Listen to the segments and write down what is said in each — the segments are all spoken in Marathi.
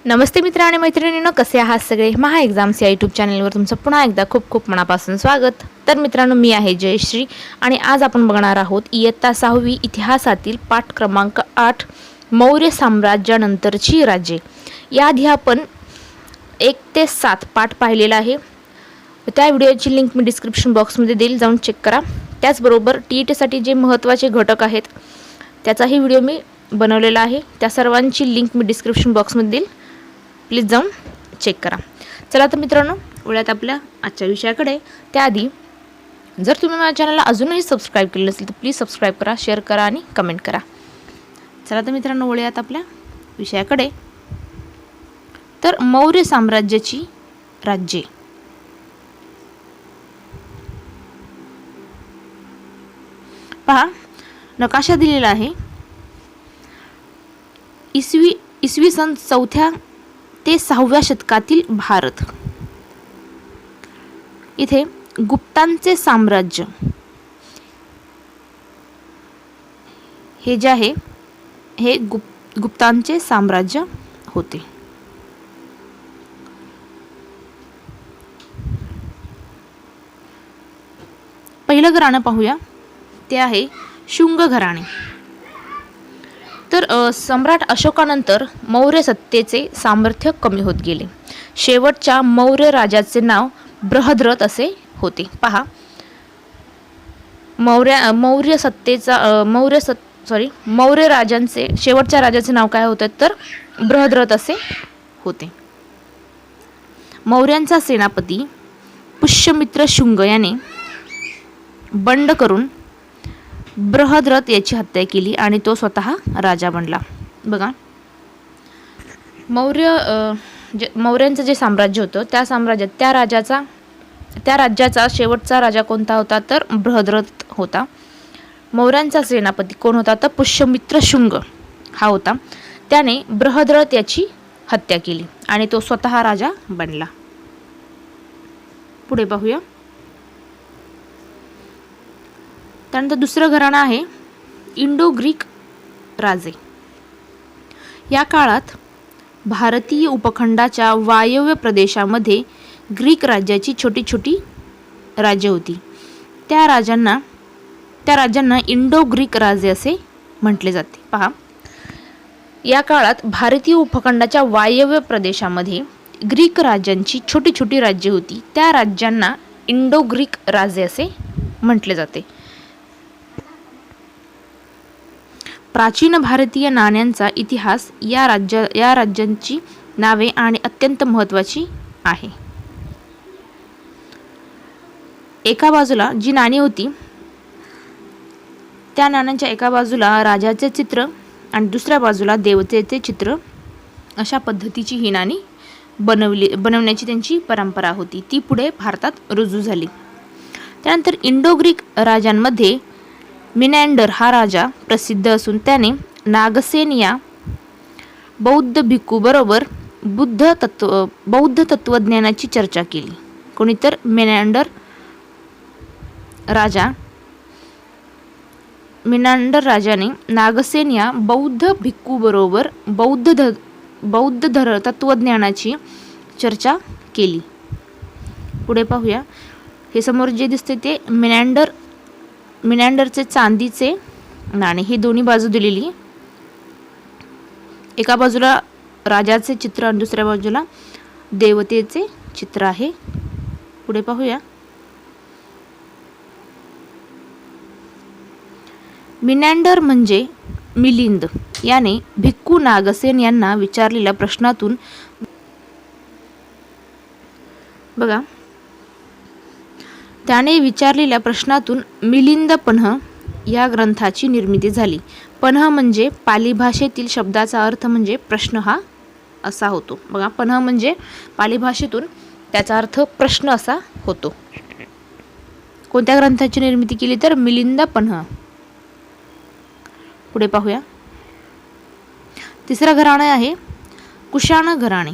नमस्ते मित्र आणि मैत्रिणींनो, कसे आहात सगळे? महा एक्झाम्स या यूट्यूब चॅनलवर तुमचं पुन्हा एकदा खूप खूप मनापासून स्वागत. तर मित्रांनो, मी आहे जयश्री आणि आज आपण बघणार आहोत इयत्ता 6वी इतिहासातील पाठ क्रमांक 8 मौर्य साम्राज्यानंतरची राज्ये. याआधी आपण 1 ते 7 पाठ पाहिलेला आहे. त्या व्हिडिओची लिंक मी डिस्क्रिप्शन बॉक्समध्ये देईल, जाऊन चेक करा. त्याचबरोबर TET जे महत्त्वाचे घटक आहेत त्याचाही व्हिडिओ मी बनवलेला आहे. त्या सर्वांची लिंक मी डिस्क्रिप्शन बॉक्समध्ये देईल, प्लीज जाऊन चेक करा. चला तर मित्रांनो, वळूयात आपल्या आजच्या विषयाकडे. त्याआधी जर तुम्ही माझ्या चॅनलला अजूनही सबस्क्राईब केलं नसेल तर प्लीज सबस्क्राईब करा, शेअर करा आणि कमेंट करा. चला तर मित्रांनो, वळूयात आपल्या विषयाकडे. तर मौर्य साम्राज्याची राज्ये. पहा, नकाशा दिलेला आहे. इसवी सन 4थ्या ते 6व्या शतकातील भारत. इथे गुप्तांचे साम्राज्य हे जे आहे हे गुप्तांचे साम्राज्य होते. पहिलं घराणं पाहूया, ते आहे शुंग घराणे. तर सम्राट अशोकानंतर मौर्य सत्तेचे सामर्थ्य कमी होत गेले. शेवटच्या मौर्य राजाचे नाव बृहद्रथ असे होते. पहा, मौर्य राजांचे शेवटच्या राजाचे नाव काय होते तर बृहद्रथ असे होते. मौर्यांचा सेनापती पुष्यमित्र शुंग याने बंड करून बृहद्रथ याची हत्या केली आणि तो स्वतः राजा बनला. बघा, मौर्यांचं जे साम्राज्य होतं त्या राज्याचा शेवटचा राजा कोणता होता तर बृहद्रथ होता. मौर्यांचा सेनापती कोण होता तर पुष्यमित्र शुंग हा होता. त्याने बृहद्रथ याची हत्या केली आणि तो स्वतः राजा बनला. पुढे पाहूया. त्यानंतर दुसरं घराणं आहे इंडो ग्रीक राजे. या काळात भारतीय उपखंडाच्या वायव्य प्रदेशामध्ये ग्रीक राज्याची छोटी छोटी राज्ये होती. त्या राज्यांना इंडो ग्रीक राज्य असे म्हटले जाते. पहा, या काळात भारतीय उपखंडाच्या वायव्य प्रदेशामध्ये ग्रीक राज्यांची छोटी छोटी राज्ये होती. त्या राज्यांना इंडो ग्रीक राज्य असे म्हटले जाते. प्राचीन भारतीय नाण्यांचा इतिहास या राज्यांची नावे आणि अत्यंत महत्त्वाची आहे. एका बाजूला जी नाणी होती त्या नाण्यांच्या एका बाजूला राजाचे चित्र आणि दुसऱ्या बाजूला देवतेचे चित्र अशा पद्धतीची ही नाणी बनवण्याची त्यांची परंपरा होती. ती पुढे भारतात रुजू झाली. त्यानंतर इंडो ग्रीक राजांमध्ये मिनॅंडर हा राजा प्रसिद्ध असून त्याने नागसेन या बौद्ध भिक्खू बरोबर बौद्ध तत्वज्ञानाची चर्चा केली. कोणीतर मिनॅंडर राजाने नागसेन या बौद्ध भिक्खू बरोबर बौद्ध तत्वज्ञानाची चर्चा केली. पुढे पाहूया. हे समोर जे दिसते ते मिनॅंडरचे चांदीचे नाणे. ही दोन्ही बाजू दिलेली. एका बाजूला राजाचे चित्र आणि दुसऱ्या बाजूला देवतेचे चित्र आहे. पुढे पाहूया. मिनॅंडर म्हणजे मिलिंद याने भिक्खू नागसेन यांना विचारलेल्या प्रश्नातून त्याने विचारलेल्या प्रश्नातून मिलिंद पन्ह या ग्रंथाची निर्मिती झाली. पन्ह म्हणजे पाली भाषेतील शब्दाचा अर्थ म्हणजे प्रश्न हा असा होतो. बघा, पन्ह म्हणजे पाली भाषेतून त्याचा अर्थ प्रश्न असा होतो. कोणत्या ग्रंथाची निर्मिती केली तर मिलिंद पन्ह. पुढे पाहूया. तिसरं घराणे आहे कुशाण घराणे.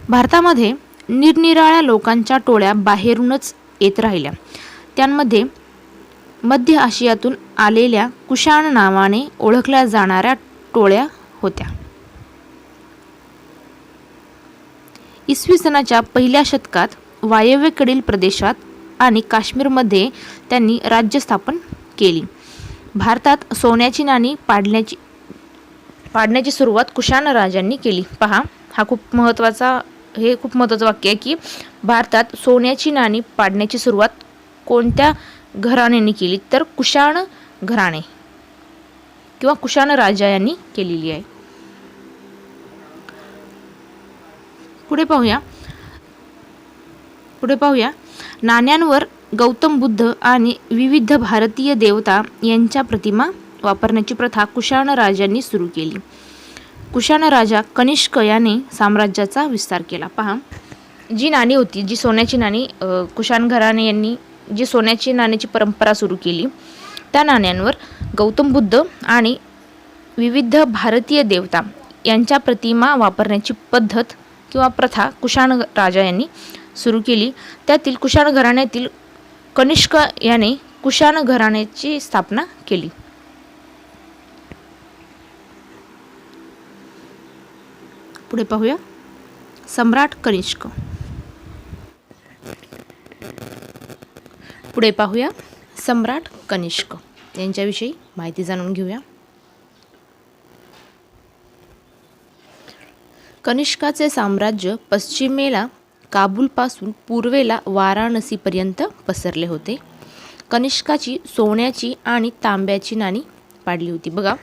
भारतामध्ये निरनिराळ्या लोकांच्या टोळ्या बाहेरूनच येत राहिल्या. त्यांमध्ये मध्य आशियातून आलेल्या कुशाण नावाने ओळखल्या जाणाऱ्या टोळ्या होत्या. इसवी सनाच्या पहिल्या शतकात वायव्येकडील प्रदेशात आणि काश्मीरमध्ये त्यांनी राज्य स्थापन केली. भारतात सोन्याची नाणी पाडण्याची सुरुवात कुशाण राजांनी केली. पहा, खूप महत्त्वाचं वाक्य आहे की भारतात सोन्याची नाणी पाडण्याची सुरुवात कोणत्या घराण्याने केली, तर कुशाण घराणे किंवा कुशाण राजा यांनी केलेली आहे. पुढे पाहूया नाण्यांवर गौतम बुद्ध आणि विविध भारतीय देवता यांच्या प्रतिमा वापरण्याची प्रथा कुशाण राजांनी सुरू केली. कुशाण राजा कनिष्क याने साम्राज्याचा विस्तार केला. पहा, जी नाणी होती, जी सोन्याची नाणी, कुशाण घराणे यांनी जी सोन्याची नाण्याची परंपरा सुरू केली, त्या नाण्यांवर गौतम बुद्ध आणि विविध भारतीय देवता यांच्या प्रतिमा वापरण्याची पद्धत किंवा प्रथा कुशाण राजा यांनी सुरू केली. त्यातील कुशाण घराण्यातील कनिष्क याने कुशाण घराण्याची स्थापना केली. पुढे पाहूया सम्राट कनिष्क. यांच्याविषयी माहिती जाणून घेऊया. कनिष्काचे साम्राज्य पश्चिमेला काबूलपासून पूर्वेला वाराणसीपर्यंत पसरले होते. कनिष्काची सोन्याची आणि तांब्याची नाणी पाडली होती. बघा,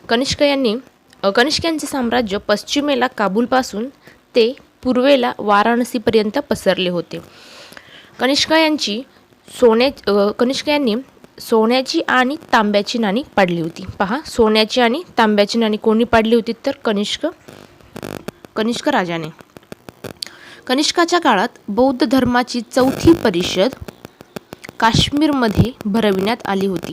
कनिष्कांचे साम्राज्य पश्चिमेला काबूलपासून ते पूर्वेला वाराणसीपर्यंत पसरले होते. कनिष्क यांनी सोन्याची आणि तांब्याची नाणी पाडली होती. पहा, सोन्याची आणि तांब्याची नाणी कोणी पाडली होती, तर कनिष्क राजाने. कनिष्काच्या काळात बौद्ध धर्माची चौथी परिषद काश्मीरमध्ये भरविण्यात आली होती.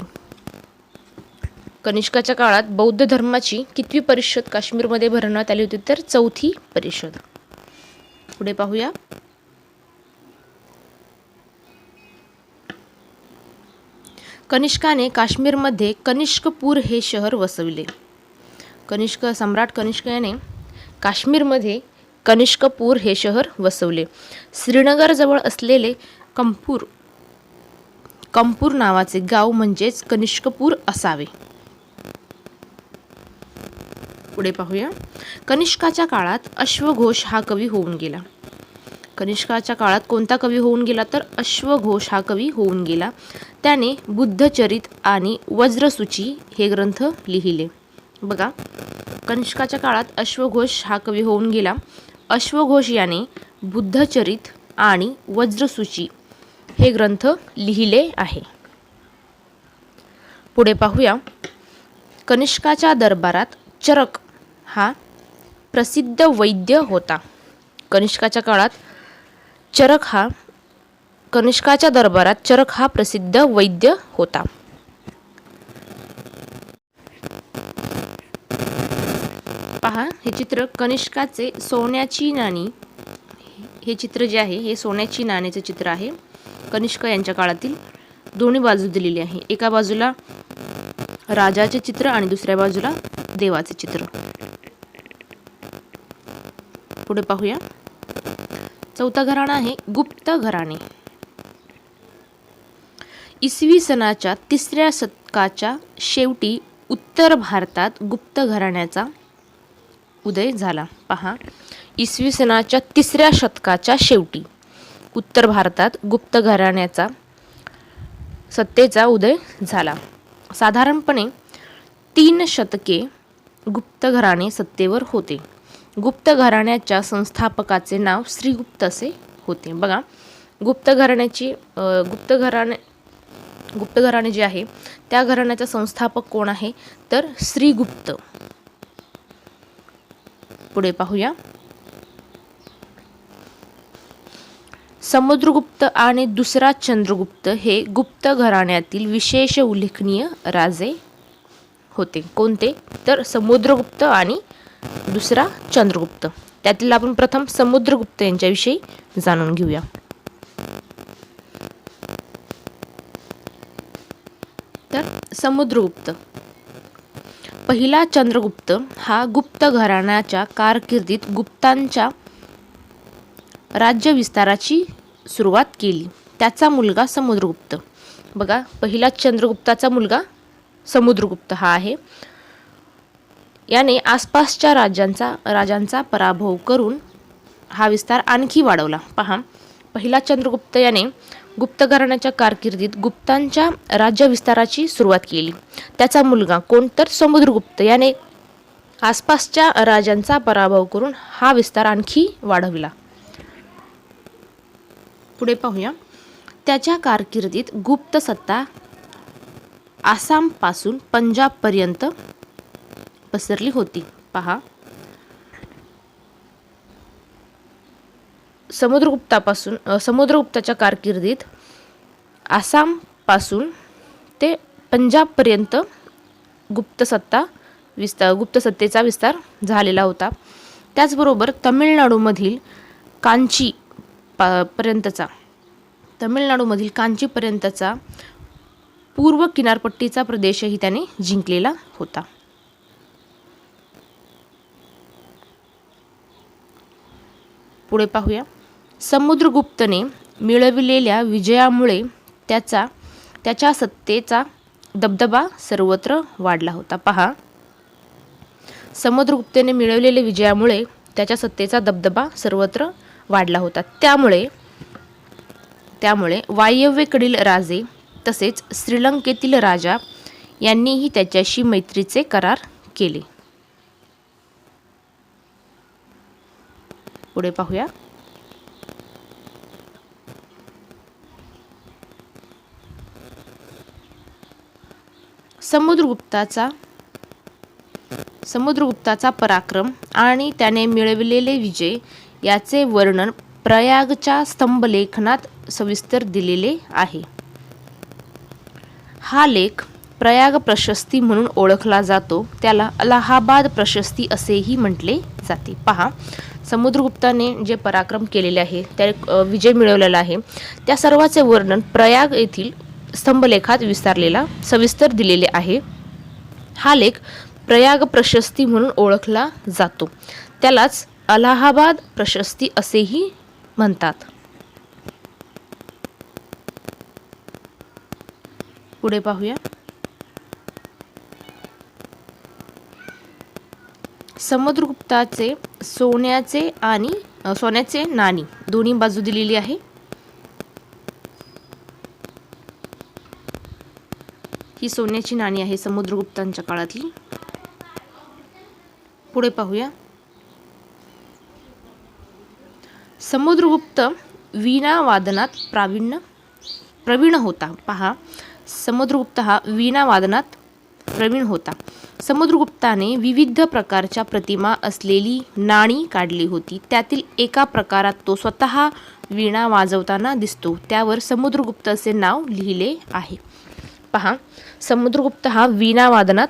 कनिष्काच्या काळात बौद्ध धर्माची कितवी परिषद काश्मीरमध्ये भरवण्यात आली होती, तर चौथी परिषद. पुढे पाहूया. कनिष्काने काश्मीरमध्ये कनिष्कपूर हे शहर वसविले. सम्राट कनिष्क याने काश्मीरमध्ये कनिष्कपूर हे शहर वसवले. श्रीनगर जवळ असलेले कंपूर नावाचे गाव म्हणजेच कनिष्कपूर असावे. पुढे पाहूया. कनिष्काच्या काळात अश्वघोष हा कवी होऊन गेला. कनिष्काच्या काळात कोणता कवी होऊन गेला, तर अश्वघोष हा कवी होऊन गेला. त्याने बुद्धचरित आणि वज्रसूची हे ग्रंथ लिहिले. बघा, कनिष्काच्या काळात अश्वघोष हा कवी होऊन गेला. अश्वघोष याने बुद्धचरित आणि वज्रसूची हे ग्रंथ लिहिले आहे. पुढे पाहूया. कनिष्काच्या दरबारात चरक हा प्रसिद्ध वैद्य होता. कनिष्काच्या दरबारात चरक हा प्रसिद्ध वैद्य होता. पहा, हे चित्र कनिष्काचे सोन्याची नाणी, हे चित्र जे आहे हे सोन्याची नाण्याचे चित्र आहे. कनिष्क यांच्या काळातील दोन्ही बाजू दिलेली आहे. एका बाजूला राजाचे चित्र आणि दुसऱ्या बाजूला देवाचे चित्र. पुढे पाहूया. चौथा घराणा आहे गुप्त घराणे. इसवी सनाच्या 3ऱ्या शतकाच्या शेवटी उत्तर भारतात गुप्त घराण्याचा उदय झाला. पहा, इसवी सनाच्या 3ऱ्या शतकाच्या शेवटी उत्तर भारतात गुप्त घराण्याचा सत्तेचा उदय झाला. साधारणपणे 3 शतके गुप्त घराणे सत्तेवर होते. गुप्त घराण्याच्या संस्थापकाचे नाव श्रीगुप्त असे होते. बघा, गुप्त घराणे जे आहे त्या घराण्याचा संस्थापक कोण आहे, तर श्रीगुप्त. पुढे पाहूया. समुद्रगुप्त आणि दुसरा चंद्रगुप्त हे गुप्त घराण्यातील विशेष उल्लेखनीय राजे होते. कोणते, तर समुद्रगुप्त आणि दुसरा चंद्रगुप्त. त्यातील आपण प्रथम समुद्रगुप्त यांच्याविषयी जाणून घेऊया. तर समुद्रगुप्त. पहिला चंद्रगुप्त हा गुप्त घराण्याच्या कारकिर्दीत गुप्तांच्या राज्य विस्ताराची सुरुवात केली. त्याचा मुलगा समुद्रगुप्त. बघा, पहिला चंद्रगुप्ताचा मुलगा समुद्रगुप्त हा आहे. याने आसपासच्या राजांचा पराभव करून हा विस्तार आणखी वाढवला. पहा, पहिला चंद्रगुप्त याने गुप्त घराण्याच्या कारकिर्दीत गुप्तांच्या राज्य विस्ताराची सुरुवात केली. त्याचा मुलगा कोण तर समुद्रगुप्त याने आसपासच्या राजांचा पराभव करून हा विस्तार आणखी वाढविला. पुढे पाहूया. त्याच्या कारकिर्दीत गुप्त सत्ता आसाम पासून पंजाब पर्यंत पसरली होती. पहा, समुद्रगुप्ताच्या कारकिर्दीत आसाम पासून ते पंजाब पर्यंत गुप्त सत्तेचा विस्तार झालेला होता. त्याचबरोबर तमिळनाडूमधील कांचीपर्यंतचा पूर्व किनारपट्टीचा प्रदेशही त्याने जिंकलेला होता. पुढे पाहूया. समुद्रगुप्तने मिळविलेल्या विजयामुळे त्याच्या सत्तेचा दबदबा सर्वत्र वाढला होता. पहा, समुद्रगुप्तने मिळवलेल्या विजयामुळे त्याच्या सत्तेचा दबदबा सर्वत्र वाढला होता. त्यामुळे वायव्येकडील राजे तसेच श्रीलंकेतील राजा यांनीही त्याच्याशी मैत्रीचे करार केले. पुढे पाहूया. समुद्रगुप्ताचा पराक्रम आणि त्याने मिळविलेले विजय याचे वर्णन प्रयागच्या स्तंभलेखनात सविस्तर दिलेले आहे. हा लेख प्रयाग प्रशस्ती म्हणून ओळखला जातो. त्याला अलाहाबाद प्रशस्ती असेही म्हटले जाते. पहा, समुद्रगुप्ताने जे पराक्रम केलेले आहे, त्या विजय मिळवलेला आहे, त्या सर्वाचे वर्णन प्रयाग येथील स्तंभलेखात सविस्तर दिलेले आहे. हा लेख प्रयाग प्रशस्ती म्हणून ओळखला जातो. त्यालाच अलाहाबाद प्रशस्ती असेही म्हणतात. पुढे पाहूया. समुद्रगुप्ताचे सोन्याचे नाणी दोन्ही बाजू दिलेली आहे. ही सोन्याची नाणी आहे समुद्रगुप्तांच्या काळातली. पुढे पाहूया. समुद्रगुप्त वीणा वादनात प्रवीण होता. पहा, समुद्रगुप्त हा वीणा वादनात प्रवीण होता. समुद्रगुप्ताने विविध प्रकारच्या प्रतिमा असलेली नाणी काढली होती. त्यातील एका प्रकारात तो स्वतः वीणा वाजवताना दिसतो. त्यावर समुद्रगुप्त असे नाव लिहिले आहे. पहा, समुद्रगुप्त हा वीणा वादनात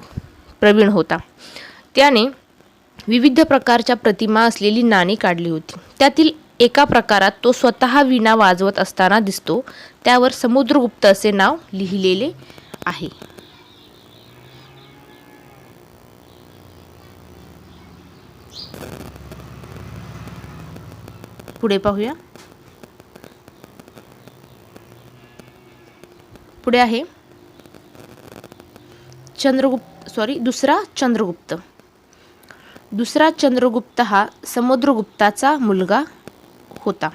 प्रवीण होता. त्याने विविध प्रकारच्या प्रतिमा असलेली नाणी काढली होती. त्यातील एका प्रकारात तो स्वतः वीणा वाजवत असताना दिसतो. त्यावर समुद्रगुप्त असे नाव लिहिलेले आहे. पुढे पाहूया. पुढे आहे दुसरा चंद्रगुप्त. दुसरा चंद्रगुप्त हा समुद्रगुप्ताचा मुलगा होता.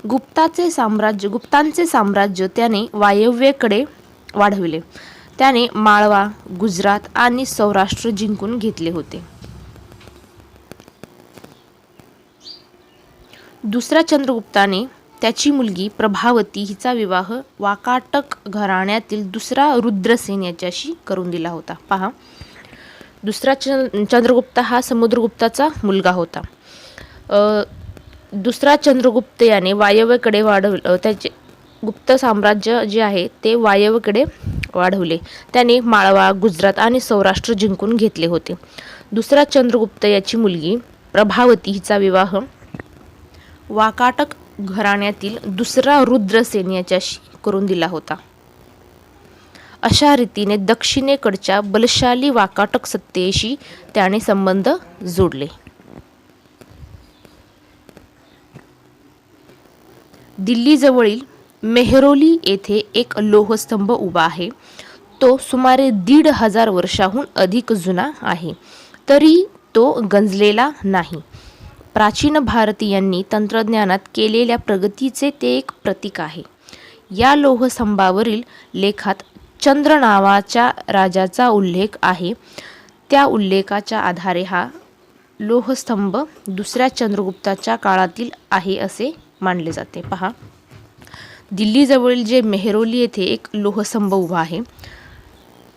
गुप्तांचे साम्राज्य त्याने वायव्येकडे वाढविले. त्याने माळवा, गुजरात आणि सौराष्ट्र जिंकून घेतले होते. दुसऱ्या चंद्रगुप्ताने त्याची मुलगी प्रभावती हिचा विवाह वाकाटक घराण्यातील दुसरा रुद्रसेन याच्याशी करून दिला होता. पहा, दुसरा चंद्रगुप्त हा समुद्रगुप्ताचा मुलगा होता. दुसरा चंद्रगुप्त याने वायव्येकडे त्याचे गुप्त साम्राज्य जे आहे ते वायव्येकडे वाढवले. त्याने माळवा, गुजरात आणि सौराष्ट्र जिंकून घेतले होते. दुसरा चंद्रगुप्त याची मुलगी प्रभावती हिचा विवाह वाकाटक घराण्यातील दुसरा रुद्रसेन याच्याशी करून दिला होता. अशा रीतीने दक्षिणेकडच्या बलशाली वाकाटक सत्तेशी त्याने संबंध जोडले. दिल्लीजवळील मेहरौली येथे एक लोहस्तंभ उभा आहे. तो सुमारे 1,500 वर्षाहून अधिक जुना आहे, तरी तो गंजलेला नाही. प्राचीन भारतीयांनी तंत्रज्ञानात केलेल्या प्रगतीचे ते एक प्रतीक आहे. या लोहस्तंभावरील लेखात चंद्र नावाच्या राजाचा उल्लेख आहे. त्या उल्लेखाच्या आधारे हा लोहस्तंभ दुसऱ्या चंद्रगुप्ताच्या काळातील आहे असे मानले जाते. पहा, दिल्लीजवळील जे मेहरौली येथे एक लोहस्तंभ उभा आहे,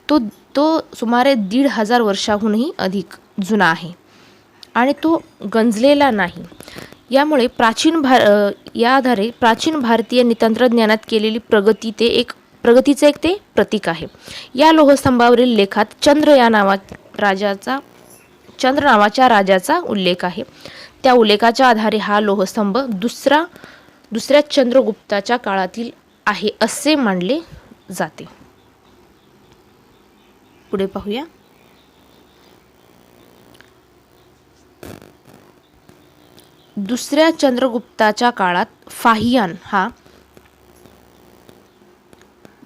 तो सुमारे 1,500 वर्षाहूनही अधिक जुना आहे आणि तो गंजलेला नाही. यामुळे या आधारे प्राचीन भारतीयांनी तंत्रज्ञानात केलेली प्रगतीचे एक ते प्रतीक आहे. या लोहस्तंभावरील लेखात चंद्र नावाच्या राजाचा उल्लेख आहे. त्या उल्लेखाच्या आधारे हा लोहस्तंभ दुसऱ्या चंद्रगुप्ताच्या काळातील आहे असे मानले जाते. पुढे पाहूया. दुसऱ्या चंद्रगुप्ताच्या काळात फाहियान हा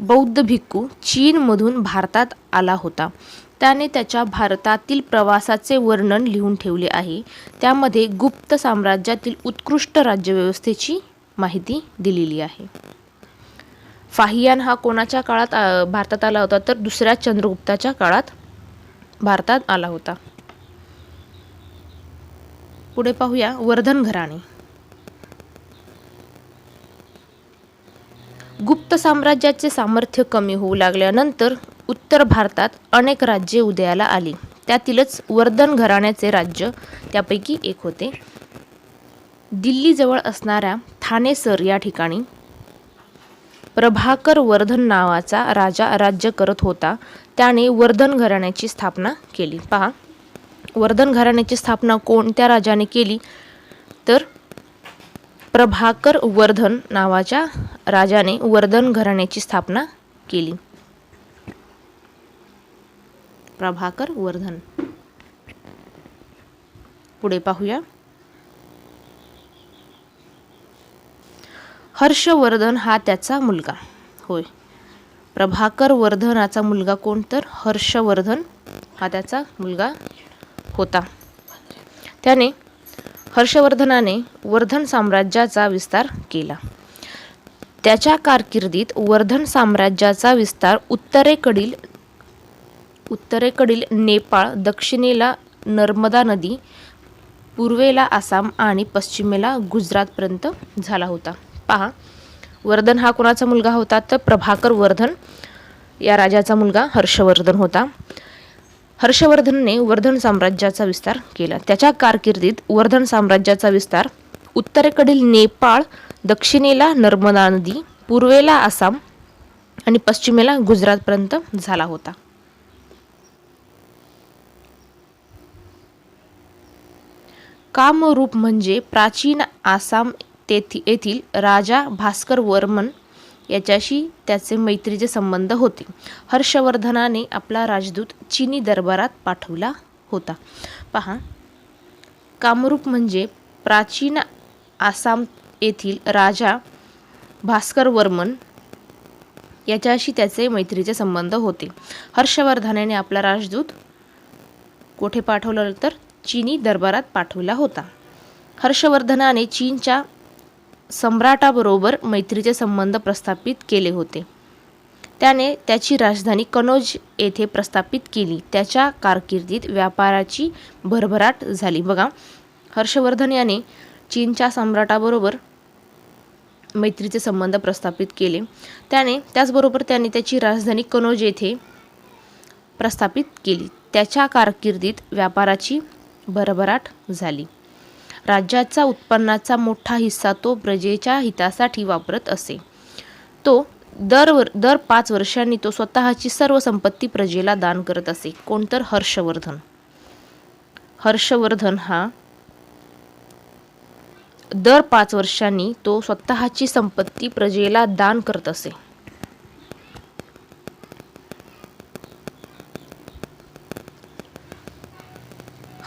बौद्ध भिक्खू चीनमधून भारतात आला होता. त्याने त्याच्या भारतातील प्रवासाचे वर्णन लिहून ठेवले आहे. त्यामध्ये गुप्त साम्राज्यातील उत्कृष्ट राज्यव्यवस्थेची माहिती दिलेली आहे. फाहियान हा कोणाच्या काळात भारतात आला होता, तर दुसऱ्या चंद्रगुप्ताच्या काळात भारतात आला होता. पुढे पाहूया वर्धन घराणे. गुप्त साम्राज्याचे सामर्थ्य कमी होऊ लागल्यानंतर उत्तर भारतात अनेक राज्ये उदयाला आली. त्यातीलच वर्धन घराण्याचे राज्य त्यापैकी एक होते. दिल्लीजवळ असणाऱ्या थानेसर या ठिकाणी प्रभाकर वर्धन नावाचा राजा राज्य करत होता. त्याने वर्धन घराण्याची स्थापना केली. पहा, वर्धन घराण्याची स्थापना कोणत्या राजाने केली, तर प्रभाकर वर्धन नावाच्या राजाने वर्धन घराण्याची स्थापना केली. प्रभाकर वर्धन. पुढे पाहूया. हर्षवर्धन हा त्याचा मुलगा होय. प्रभाकर वर्धनाचा मुलगा कोण, तर हर्षवर्धन हा त्याचा मुलगा होता. हर्षवर्धनाने वर्धन साम्राज्याचा विस्तार केला. त्याच्या कारकिर्दीत वर्धन साम्राज्याचा विस्तार उत्तरेकडील नेपाळ, दक्षिणेला नर्मदा नदी, पूर्वेला आसाम आणि पश्चिमेला गुजरातपर्यंत झाला होता. पहा, वर्धन हा कोणाचा मुलगा होता, तर प्रभाकर वर्धन या राजाचा मुलगा हर्षवर्धन होता. हर्षवर्धनने वर्धन साम्राज्याचा विस्तार केला. त्याच्या कारकिर्दीत वर्धन साम्राज्याचा विस्तार उत्तरेकडील नेपाळ, दक्षिणेला नर्मदा नदी, पूर्वेला आसाम आणि पश्चिमेला गुजरातपर्यंत झाला होता. कामरूप म्हणजे प्राचीन आसाम येथील राजा भास्कर वर्मन याच्याशी त्याचे मैत्रीचे संबंध होते. हर्षवर्धनाने आपला राजदूत चीनी दरबारात पाठवला होता. पहा, कामरूप म्हणजे प्राचीन आसाम येथील राजा भास्कर वर्मन याच्याशी त्याचे मैत्रीचे संबंध होते. हर्षवर्धनाने आपला राजदूत कोठे पाठवला, तर चीनी दरबारात पाठवला होता. हर्षवर्धनाने चीनच्या सम्राटाबरोबर मैत्रीचे संबंध प्रस्थापित केले होते. त्याने त्याची राजधानी कनौज येथे प्रस्थापित केली. त्याच्या कारकिर्दीत व्यापाराची भरभराट झाली. बघा, हर्षवर्धन याने चीनच्या सम्राटाबरोबर मैत्रीचे संबंध प्रस्थापित केले. त्याचबरोबर त्याने त्याची राजधानी कनौज येथे प्रस्थापित केली. त्याच्या कारकिर्दीत व्यापाराची भरभराट झाली. राज्याचा उत्पन्नाचा मोठा हिस्सा तो प्रजेच्या हितासाठी वापरत असे. तो दर 5 वर्षांनी तो स्वतःची सर्व संपत्ती प्रजेला दान करत असे. कोणतर हर्षवर्धन हा दर 5 वर्षांनी तो स्वतःची संपत्ती प्रजेला दान करत असे.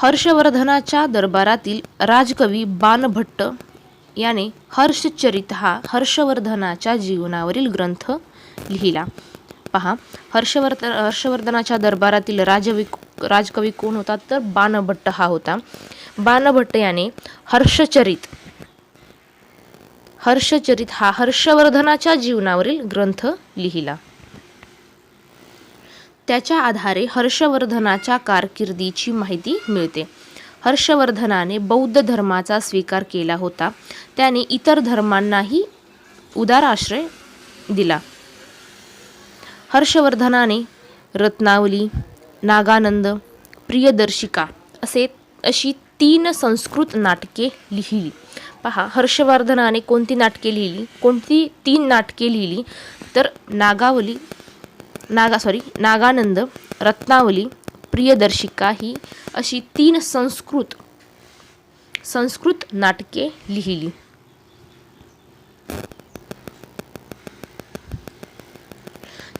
हर्षवर्धनाच्या दरबारातील राजकवी बाणभट्ट याने हर्षचरित हा हर्षवर्धनाच्या जीवनावरील ग्रंथ लिहिला। पहा, हर्षवर्धनाच्या दरबारातील राजकवी कोण होता तर बाणभट्ट हा होता। बाणभट्ट याने हर्षचरित हा हर्षवर्धनाच्या जीवनावरील ग्रंथ लिहिला। त्याच्या आधारे हर्षवर्धनाच्या कारकिर्दीची माहिती मिळते। हर्षवर्धनाने बौद्ध धर्माचा स्वीकार केला होता। त्याने इतर धर्मांनाही उदार आश्रय दिला। हर्षवर्धनाने रत्नावली, नागानंद, प्रियदर्शिका अशी 3 संस्कृत नाटके लिहिली। पहा, हर्षवर्धनाने कोणती नाटके लिहिली, कोणती 3 नाटके लिहिली तर नागानंद, रत्नावली, प्रियदर्शिका ही अशी 3 संस्कृत नाटके लिहिली।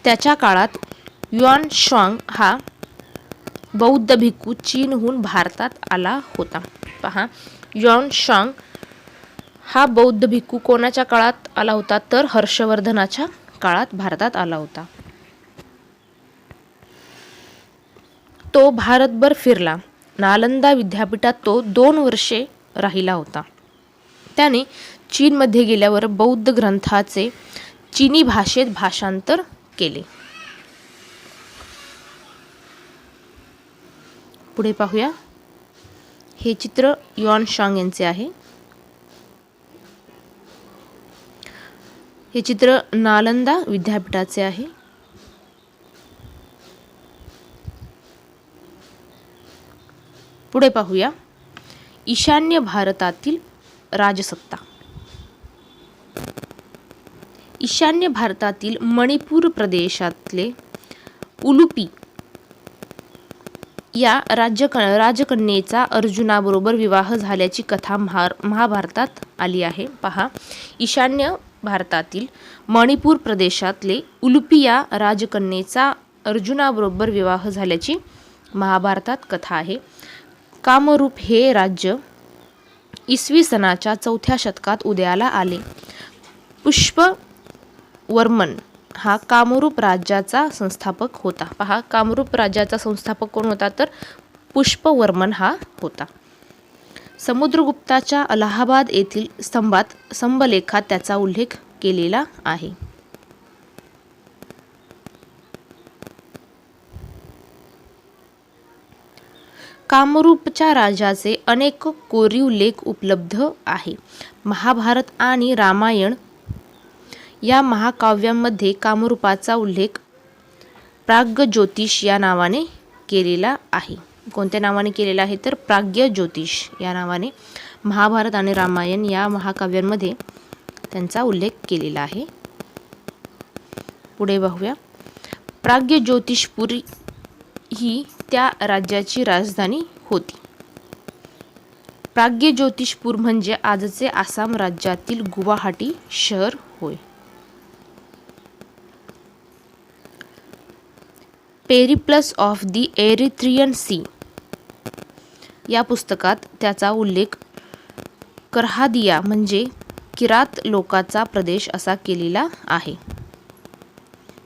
त्याच्या काळात युआन शांग हा बौद्ध भिक्खू चीनहून भारतात आला होता। पहा, युआन शांग हा बौद्ध भिक्खू कोणाच्या काळात आला होता तर हर्षवर्धनाच्या काळात भारतात आला होता। तो भारतभर फिरला। नालंदा विद्यापीठात तो 2 वर्षे राहिला होता। त्याने चीनमध्ये गेल्यावर बौद्ध ग्रंथाचे चीनी भाषेत भाषांतर केले। पुढे पाहूया, हे चित्र युआन शांग यांचे आहे। हे चित्र नालंदा विद्यापीठाचे आहे। पुढे पाहूया, ईशान्य भारतातील राजसत्ता। ईशान्य भारतातील मणिपूर प्रदेशातले उलुपी या राजकन्येचा अर्जुनाबरोबर विवाह झाल्याची कथा महाभारतात आली आहे। पहा, ईशान्य भारतातील मणिपूर प्रदेशातले उलुपी या राजकन्येचा अर्जुनाबरोबर विवाह झाल्याची महाभारतात कथा आहे। कामरूप हे राज्य इसवी सनाच्या 4थ्या शतकात उदयाला आले। पुष्पवर्मन हा कामरूप राज्याचा संस्थापक होता। पहा, कामरूप राज्याचा संस्थापक कोण होता तर पुष्पवर्मन हा होता। समुद्रगुप्ताच्या अलाहाबाद येथील स्तंभलेखात त्याचा उल्लेख केलेला आहे। कामरूपच्या राजाचे अनेक कोरीव लेख उपलब्ध आहे। महाभारत आणि रामायण या महाकाव्यांमध्ये कामरूपाचा उल्लेख प्राग्ज्योतिष या नावाने केलेला आहे। कोणत्या नावाने केलेला आहे तर प्राग्ज्योतिष या नावाने महाभारत आणि रामायण या महाकाव्यांमध्ये त्यांचा उल्लेख केलेला आहे। पुढे पाहूया, प्राग्ज्योतिषपुरी ही त्या राज्याची राजधानी होती। प्राग्ज्योतिषपूर म्हणजे आजचे आसाम राज्यातील गुवाहाटी शहर होय। Periplus of the Erythraean Sea या पुस्तकात त्याचा उल्लेख करहादिया म्हणजे किरात लोकांचा प्रदेश असा केलेला आहे।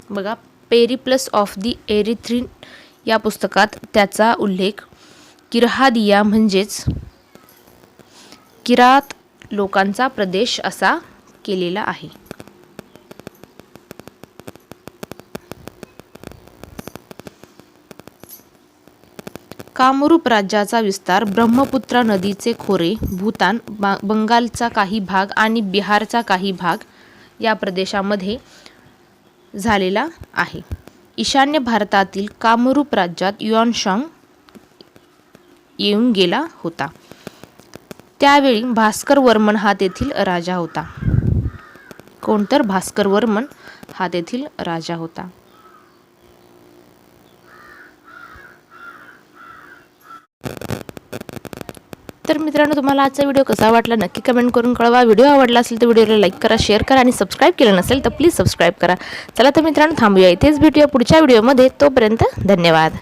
बघा, पेरिप्लस ऑफ द एरिथ्रियन या पुस्तकात त्याचा उल्लेख किरहादिया म्हणजेच किरात लोकांचा प्रदेश असा केलेला आहे। कामरूप राज्याचा विस्तार ब्रह्मपुत्रा नदीचे खोरे, भूतान, बंगालचा काही भाग आणि बिहारचा काही भाग या प्रदेशामध्ये झालेला आहे। ईशान्य भारतातील कामरूप राज्यात युआन शांग येऊन गेला होता। त्यावेळी भास्कर वर्मन हा तेथील राजा होता। कोणतर भास्कर वर्मन हा तेथील राजा होता। तर मित्रांनो, तुम्हाला आजचा व्हिडिओ कसा वाटला नक्की कमेंट करून कळवा। व्हिडिओ आवडला असेल तर व्हिडिओला लाईक करा, शेअर करा आणि सबस्क्राईब केलं नसेल तर प्लीज सबस्क्राईब करा। चला तर मित्रांनो, थांबूया इथेच, भेटूया पुढच्या व्हिडिओमध्ये। तोपर्यंत धन्यवाद।